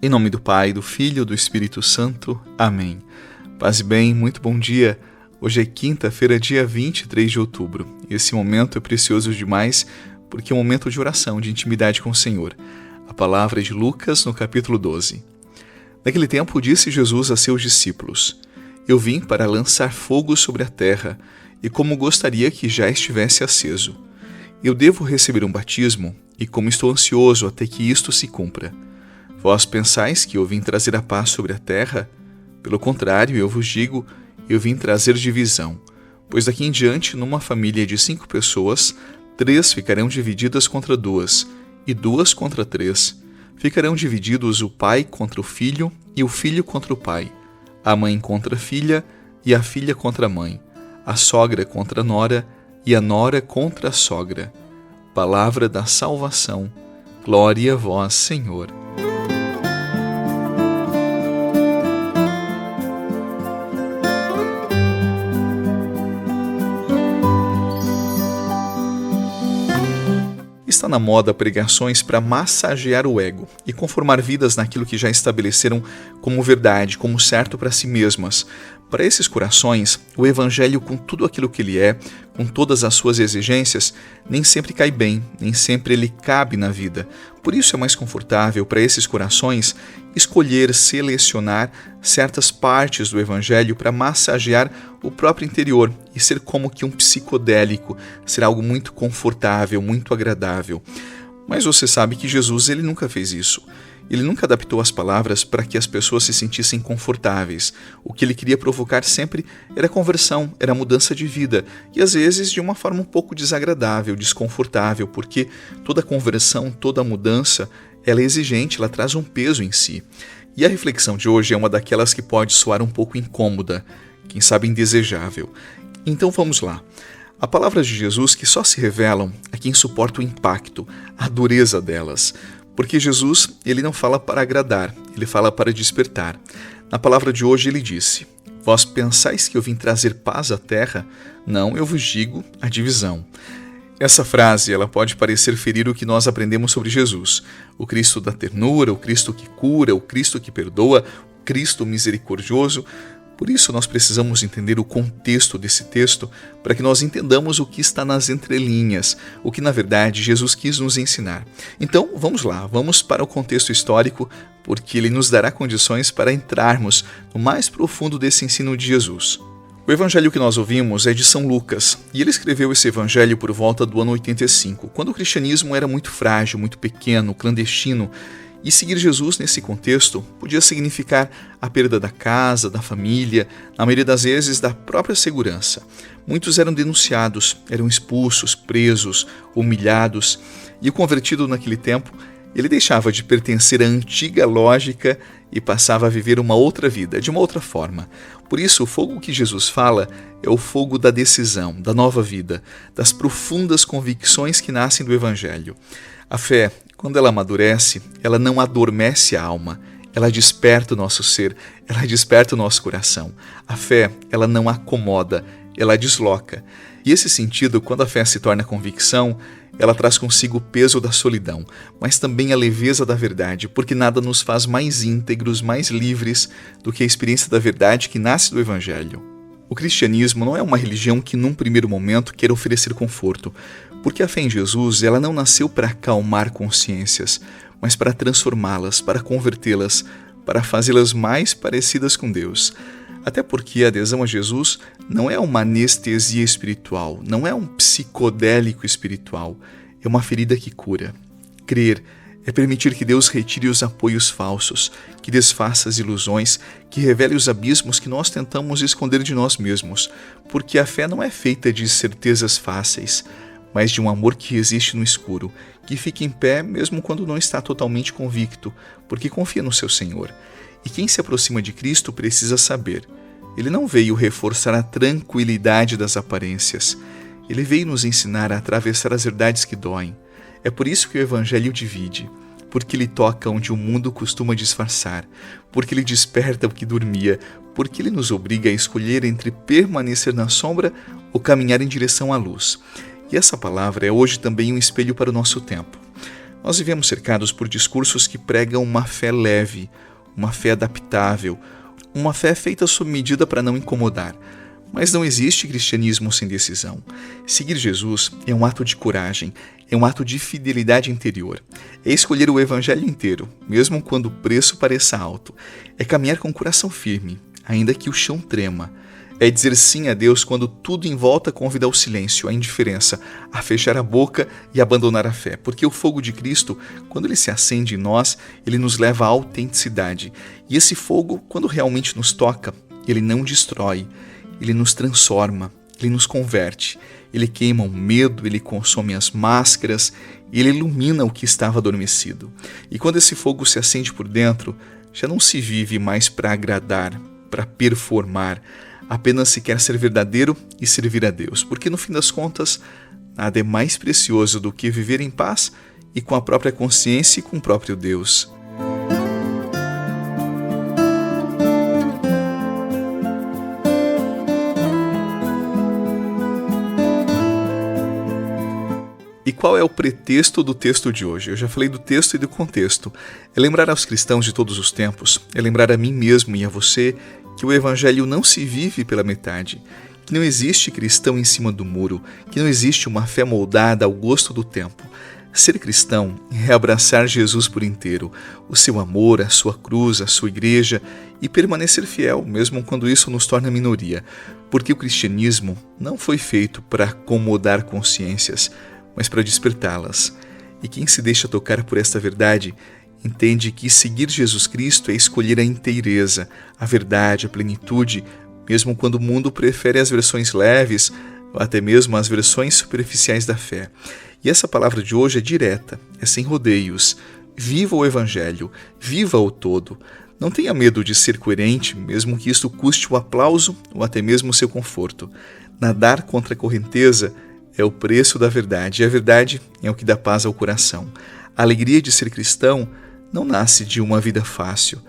Em nome do Pai, do Filho e do Espírito Santo. Amém. Paz e bem, muito bom dia. Hoje é quinta-feira, dia 23 de outubro. E esse momento é precioso demais porque é um momento de oração, de intimidade com o Senhor. A palavra é de Lucas, no capítulo 12. Naquele tempo, disse Jesus a seus discípulos: Eu vim para lançar fogo sobre a terra, e como gostaria que já estivesse aceso. Eu devo receber um batismo, e como estou ansioso até que isto se cumpra. Vós pensais que eu vim trazer a paz sobre a terra? Pelo contrário, eu vos digo, eu vim trazer divisão. Pois daqui em diante, numa família de 5 pessoas, 3 ficarão divididas contra 2, e 2 contra 3. Ficarão divididos o pai contra o filho, e o filho contra o pai, a mãe contra a filha, e a filha contra a mãe, a sogra contra a nora, e a nora contra a sogra. Palavra da salvação. Glória a vós, Senhor. Está na moda pregações para massagear o ego e conformar vidas naquilo que já estabeleceram como verdade, como certo para si mesmas. Para esses corações, o Evangelho, com tudo aquilo que ele é, com todas as suas exigências, nem sempre cai bem, nem sempre ele cabe na vida. Por isso é mais confortável para esses corações escolher, selecionar certas partes do Evangelho para massagear o próprio interior e ser como que um psicodélico, ser algo muito confortável, muito agradável. Mas você sabe que Jesus ele nunca fez isso. Ele nunca adaptou as palavras para que as pessoas se sentissem confortáveis. O que ele queria provocar sempre era conversão, era mudança de vida, e às vezes de uma forma um pouco desagradável, desconfortável, porque toda conversão, toda mudança, ela é exigente, ela traz um peso em si. E a reflexão de hoje é uma daquelas que pode soar um pouco incômoda, quem sabe indesejável. Então vamos lá. Há palavras de Jesus que só se revelam a quem suporta o impacto, a dureza delas. Porque Jesus, ele não fala para agradar, ele fala para despertar. Na palavra de hoje ele disse: Vós pensais que eu vim trazer paz à terra? Não, eu vos digo a divisão. Essa frase ela pode parecer ferir o que nós aprendemos sobre Jesus. O Cristo da ternura, o Cristo que cura, o Cristo que perdoa, o Cristo misericordioso. Por isso nós precisamos entender o contexto desse texto para que nós entendamos o que está nas entrelinhas, o que na verdade Jesus quis nos ensinar. Então vamos lá, vamos para o contexto histórico, porque ele nos dará condições para entrarmos no mais profundo desse ensino de Jesus. O evangelho que nós ouvimos é de São Lucas, e ele escreveu esse evangelho por volta do ano 85, quando o cristianismo era muito frágil, muito pequeno, clandestino. E seguir Jesus nesse contexto podia significar a perda da casa, da família, na maioria das vezes da própria segurança. Muitos eram denunciados, eram expulsos, presos, humilhados, e o convertido naquele tempo, ele deixava de pertencer à antiga lógica e passava a viver uma outra vida, de uma outra forma. Por isso, o fogo que Jesus fala é o fogo da decisão, da nova vida, das profundas convicções que nascem do Evangelho. A fé, quando ela amadurece, ela não adormece a alma, ela desperta o nosso ser, ela desperta o nosso coração. A fé, ela não acomoda, ela desloca. E esse sentido, quando a fé se torna convicção, ela traz consigo o peso da solidão, mas também a leveza da verdade, porque nada nos faz mais íntegros, mais livres do que a experiência da verdade que nasce do Evangelho. O cristianismo não é uma religião que num primeiro momento quer oferecer conforto, porque a fé em Jesus ela não nasceu para acalmar consciências, mas para transformá-las, para convertê-las, para fazê-las mais parecidas com Deus. Até porque a adesão a Jesus não é uma anestesia espiritual, não é um psicodélico espiritual, é uma ferida que cura. Crer é permitir que Deus retire os apoios falsos, que desfaça as ilusões, que revele os abismos que nós tentamos esconder de nós mesmos, porque a fé não é feita de certezas fáceis, mas de um amor que resiste no escuro, que fica em pé mesmo quando não está totalmente convicto, porque confia no seu Senhor. E quem se aproxima de Cristo precisa saber, ele não veio reforçar a tranquilidade das aparências, ele veio nos ensinar a atravessar as verdades que doem. É por isso que o Evangelho divide, porque ele toca onde o mundo costuma disfarçar, porque ele desperta o que dormia, porque ele nos obriga a escolher entre permanecer na sombra ou caminhar em direção à luz. E essa palavra é hoje também um espelho para o nosso tempo. Nós vivemos cercados por discursos que pregam uma fé leve, uma fé adaptável, uma fé feita sob medida para não incomodar. Mas não existe cristianismo sem decisão. Seguir Jesus é um ato de coragem, é um ato de fidelidade interior. É escolher o evangelho inteiro, mesmo quando o preço pareça alto. É caminhar com o coração firme, ainda que o chão trema. É dizer sim a Deus quando tudo em volta convida ao silêncio, à indiferença, a fechar a boca e abandonar a fé. Porque o fogo de Cristo, quando ele se acende em nós, ele nos leva à autenticidade. E esse fogo, quando realmente nos toca, ele não destrói, ele nos transforma, ele nos converte. Ele queima o medo, ele consome as máscaras, ele ilumina o que estava adormecido. E quando esse fogo se acende por dentro, já não se vive mais para agradar, para performar, apenas se quer ser verdadeiro e servir a Deus, porque no fim das contas, nada é mais precioso do que viver em paz e com a própria consciência e com o próprio Deus. E qual é o pretexto do texto de hoje? Eu já falei do texto e do contexto. É lembrar aos cristãos de todos os tempos, é lembrar a mim mesmo e a você que o evangelho não se vive pela metade, que não existe cristão em cima do muro, que não existe uma fé moldada ao gosto do tempo. Ser cristão é abraçar Jesus por inteiro, o seu amor, a sua cruz, a sua igreja e permanecer fiel, mesmo quando isso nos torna minoria, porque o cristianismo não foi feito para acomodar consciências, mas para despertá-las. E quem se deixa tocar por esta verdade entende que seguir Jesus Cristo é escolher a inteireza, a verdade, a plenitude, mesmo quando o mundo prefere as versões leves ou até mesmo as versões superficiais da fé. E essa palavra de hoje é direta, é sem rodeios. Viva o Evangelho, viva o todo. Não tenha medo de ser coerente, mesmo que isto custe o aplauso ou até mesmo o seu conforto. Nadar contra a correnteza é o preço da verdade, e a verdade é o que dá paz ao coração. A alegria de ser cristão não nasce de uma vida fácil,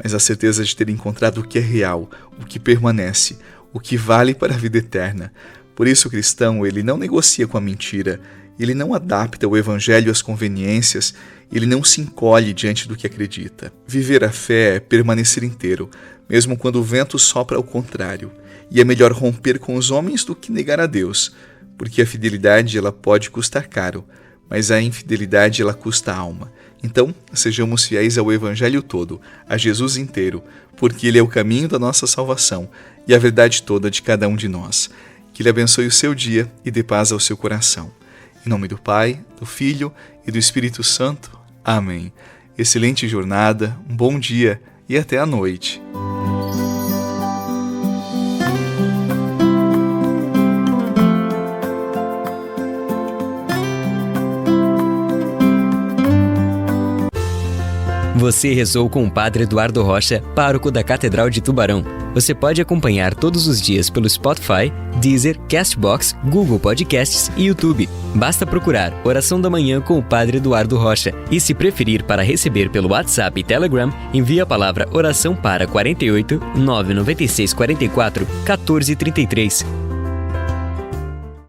mas a certeza de ter encontrado o que é real, o que permanece, o que vale para a vida eterna. Por isso o cristão, ele não negocia com a mentira, ele não adapta o evangelho às conveniências, ele não se encolhe diante do que acredita. Viver a fé é permanecer inteiro, mesmo quando o vento sopra ao contrário. E é melhor romper com os homens do que negar a Deus, porque a fidelidade ela pode custar caro, mas a infidelidade ela custa a alma. Então, sejamos fiéis ao Evangelho todo, a Jesus inteiro, porque Ele é o caminho da nossa salvação e a verdade toda de cada um de nós. Que Ele abençoe o seu dia e dê paz ao seu coração. Em nome do Pai, do Filho e do Espírito Santo. Amém. Excelente jornada, um bom dia e até a noite. Você rezou com o Padre Eduardo Rocha, pároco da Catedral de Tubarão. Você pode acompanhar todos os dias pelo Spotify, Deezer, Castbox, Google Podcasts e YouTube. Basta procurar Oração da Manhã com o Padre Eduardo Rocha. E se preferir para receber pelo WhatsApp e Telegram, envie a palavra oração para 48 996 44 14 33.